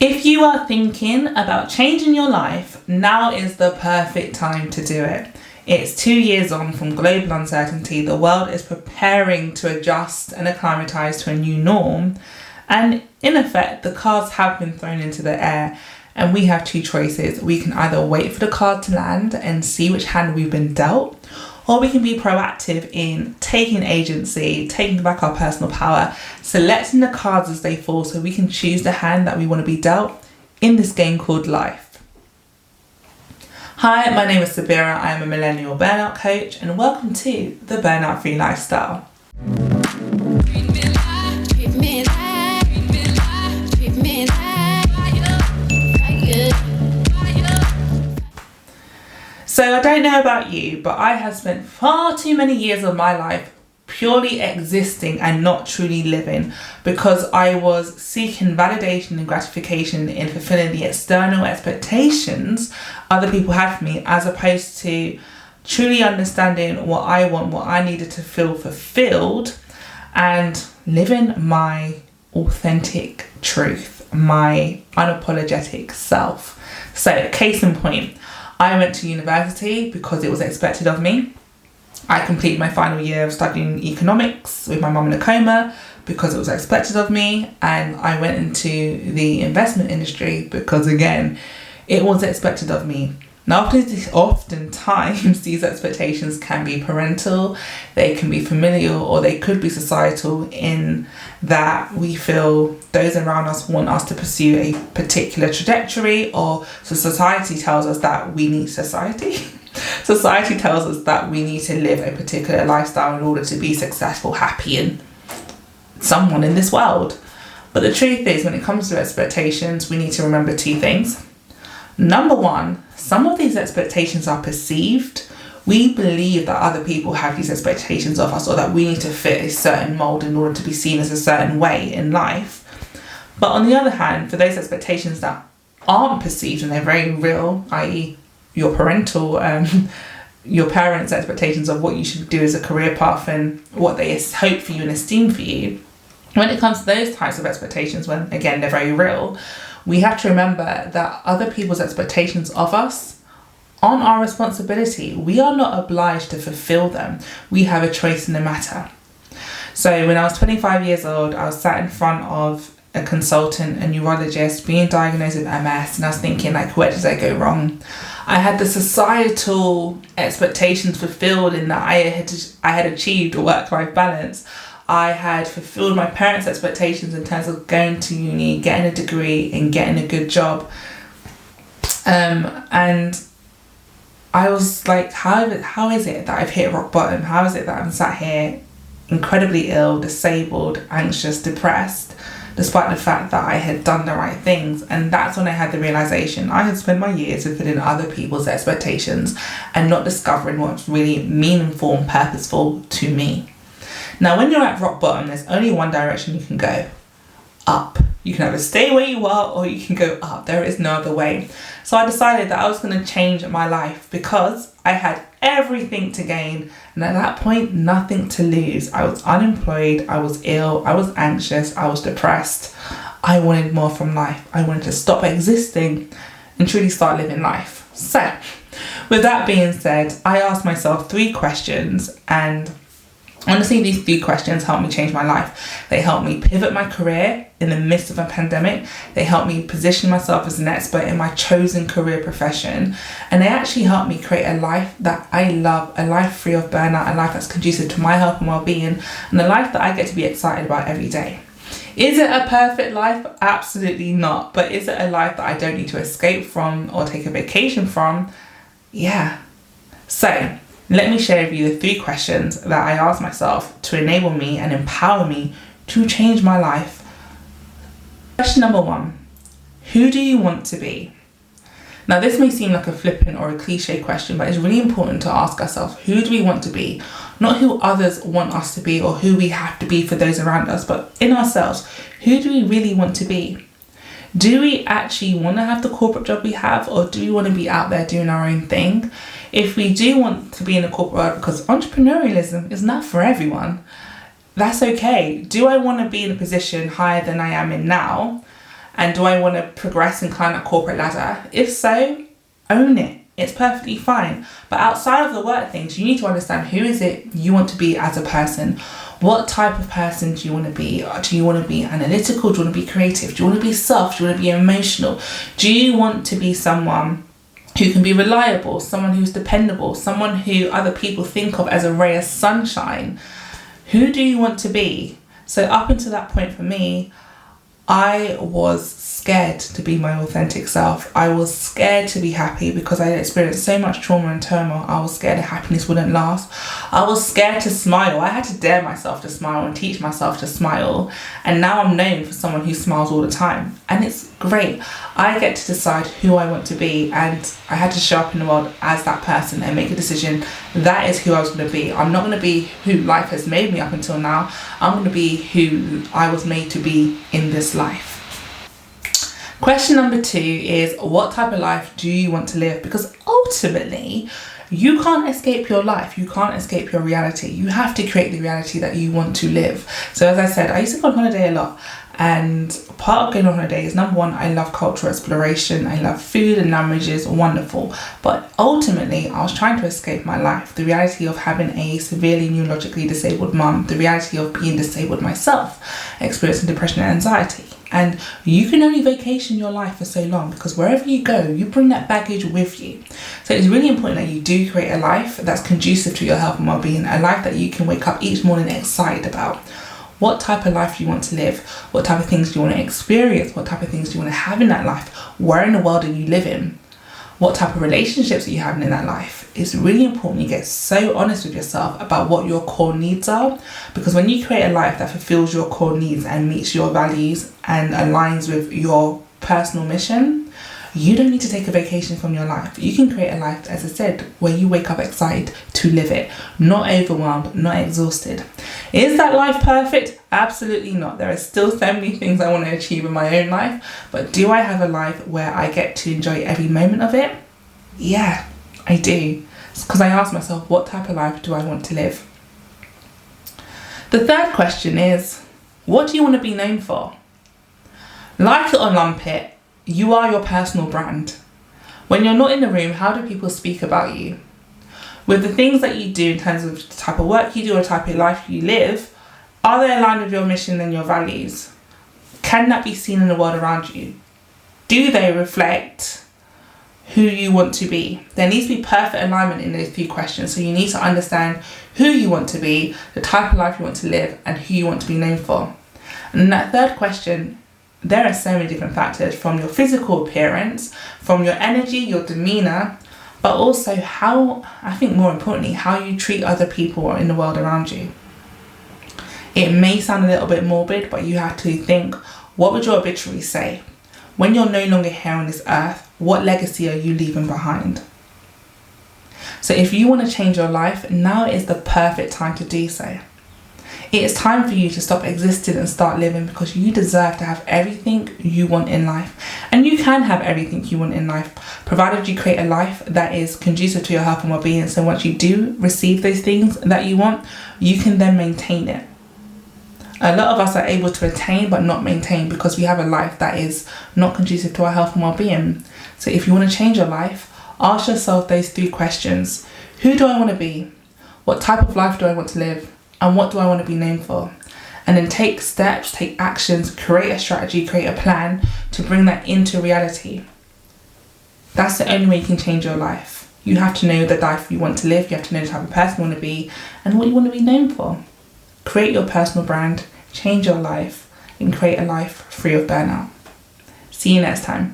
If you are thinking about changing your life, now is the perfect time to do it. It's 2 years on from global uncertainty. The world is preparing to adjust and acclimatise to a new norm. And in effect, the cards have been thrown into the air and we have two choices. We can either wait for the card to land and see which hand we've been dealt, or we can be proactive in taking agency, taking back our personal power, selecting the cards as they fall so we can choose the hand that we want to be dealt in this game called life. Hi, my name is Sabira. I am a millennial burnout coach and welcome to the Burnout Free Lifestyle. So I don't know about you, but I have spent far too many years of my life purely existing and not truly living because I was seeking validation and gratification in fulfilling the external expectations other people had for me, as opposed to truly understanding what I want, what I needed to feel fulfilled, and living my authentic truth, my unapologetic self. So case in point, I went to university because it was expected of me. I completed my final year of studying economics with my mum in a coma because it was expected of me. And I went into the investment industry because, again, it was expected of me. Now, oftentimes these expectations can be parental, they can be familial, or they could be societal, in that we feel those around us want us to pursue a particular trajectory, or so society tells us that we need Society tells us that we need to live a particular lifestyle in order to be successful, happy, and someone in this world. But the truth is, when it comes to expectations, we need to remember two things. Number one, some of these expectations are perceived. We believe that other people have these expectations of us, or that we need to fit a certain mold in order to be seen as a certain way in life. But on the other hand, for those expectations that aren't perceived and they're very real, i.e. your your parents' expectations of what you should do as a career path and what they hope for you and esteem for you, when it comes to those types of expectations, when again they're very real, we have to remember that other people's expectations of us aren't our responsibility. We are not obliged to fulfill them. We have a choice in the matter. So when I was 25 years old, I was sat in front of a consultant, a neurologist, being diagnosed with MS, and I was thinking, like, where did I go wrong? I had the societal expectations fulfilled in that I had achieved a work-life balance. I had fulfilled my parents' expectations in terms of going to uni, getting a degree and getting a good job. And I was like, how is it that I've hit rock bottom? How is it that I'm sat here incredibly ill, disabled, anxious, depressed, despite the fact that I had done the right things? And that's when I had the realization I had spent my years fulfilling other people's expectations and not discovering what's really meaningful and purposeful to me. Now, when you're at rock bottom, there's only one direction you can go: up. You can either stay where you are or you can go up. There is no other way. So I decided that I was going to change my life because I had everything to gain, and at that point, nothing to lose. I was unemployed, I was ill, I was anxious, I was depressed. I wanted more from life. I wanted to stop existing and truly start living life. So, with that being said, I asked myself 3 questions, and honestly, these 3 questions helped me change my life. They helped me pivot my career in the midst of a pandemic. They helped me position myself as an expert in my chosen career profession. And they actually helped me create a life that I love, a life free of burnout, a life that's conducive to my health and well-being, and a life that I get to be excited about every day. Is it a perfect life? Absolutely not. But is it a life that I don't need to escape from or take a vacation from? Yeah. So, let me share with you the 3 questions that I asked myself to enable me and empower me to change my life. Question number 1, who do you want to be? Now, this may seem like a flippant or a cliche question, but it's really important to ask ourselves, who do we want to be? Not who others want us to be or who we have to be for those around us, but in ourselves, who do we really want to be? Do we actually want to have the corporate job we have, or do we want to be out there doing our own thing? If we do want to be in a corporate world, because entrepreneurialism is not for everyone, that's okay. Do I want to be in a position higher than I am in now And do I want to progress and climb that corporate ladder? If so, own it. It's perfectly fine. But outside of the work things, you need to understand who is it you want to be as a person. What type of person do you want to be? Do you want to be analytical? Do you want to be creative? Do you want to be soft? Do you want to be emotional? Do you want to be someone who can be reliable, someone who's dependable, someone who other people think of as a ray of sunshine? Who do you want to be? So up until that point for me, I was scared to be my authentic self. I was scared to be happy because I had experienced so much trauma and turmoil. I was scared that happiness wouldn't last. I was scared to smile. I had to dare myself to smile and teach myself to smile. And now I'm known for someone who smiles all the time. And it's great. I get to decide who I want to be, and I had to show up in the world as that person and make a decision. That is who I was going to be. I'm not going to be who life has made me up until now. I'm going to be who I was made to be in this life. Question number 2 is, what type of life do you want to live? Because ultimately, you can't escape your life. You can't escape your reality. You have to create the reality that you want to live. So as I said, I used to go on holiday a lot. And part of going on holiday is, number one, I love cultural exploration. I love food and languages, wonderful. But ultimately, I was trying to escape my life. The reality of having a severely neurologically disabled mum. The reality of being disabled myself. Experiencing depression and anxiety. And you can only vacation your life for so long, because wherever you go, you bring that baggage with you. So it's really important that you do create a life that's conducive to your health and well-being, a life that you can wake up each morning excited about. What type of life do you want to live? What type of things do you want to experience? What type of things do you want to have in that life? Where in the world do you live in? What type of relationships are you having in that life? It's really important you get so honest with yourself about what your core needs are, because when you create a life that fulfills your core needs and meets your values and aligns with your personal mission, you don't need to take a vacation from your life. You can create a life, as I said, where you wake up excited to live it, not overwhelmed, not exhausted. Is that life perfect? Absolutely not. There are still so many things I want to achieve in my own life, but do I have a life where I get to enjoy every moment of it? Yeah, I do. It's because I ask myself, what type of life do I want to live? The third question is, what do you want to be known for? Like it or lump it, you are your personal brand. When you're not in the room, how do people speak about you? With the things that you do in terms of the type of work you do or the type of life you live, are they aligned with your mission and your values? Can that be seen in the world around you? Do they reflect who you want to be? There needs to be perfect alignment in those 3 questions. So you need to understand who you want to be, the type of life you want to live, and who you want to be known for. And that third question, there are so many different factors, from your physical appearance, from your energy, your demeanor, but also how, I think more importantly, how you treat other people in the world around you. It may sound a little bit morbid, but you have to think, what would your obituary say? When you're no longer here on this earth, what legacy are you leaving behind? So if you want to change your life, now is the perfect time to do so. It is time for you to stop existing and start living, because you deserve to have everything you want in life. And you can have everything you want in life, provided you create a life that is conducive to your health and well-being. So once you do receive those things that you want, you can then maintain it. A lot of us are able to attain but not maintain, because we have a life that is not conducive to our health and well-being. So if you want to change your life, ask yourself those 3 questions. Who do I want to be? What type of life do I want to live? And what do I want to be known for? And then take steps, take actions, create a strategy, create a plan to bring that into reality. That's the only way you can change your life. You have to know the life you want to live. You have to know the type of person you want to be and what you want to be known for. Create your personal brand, change your life, and create a life free of burnout. See you next time.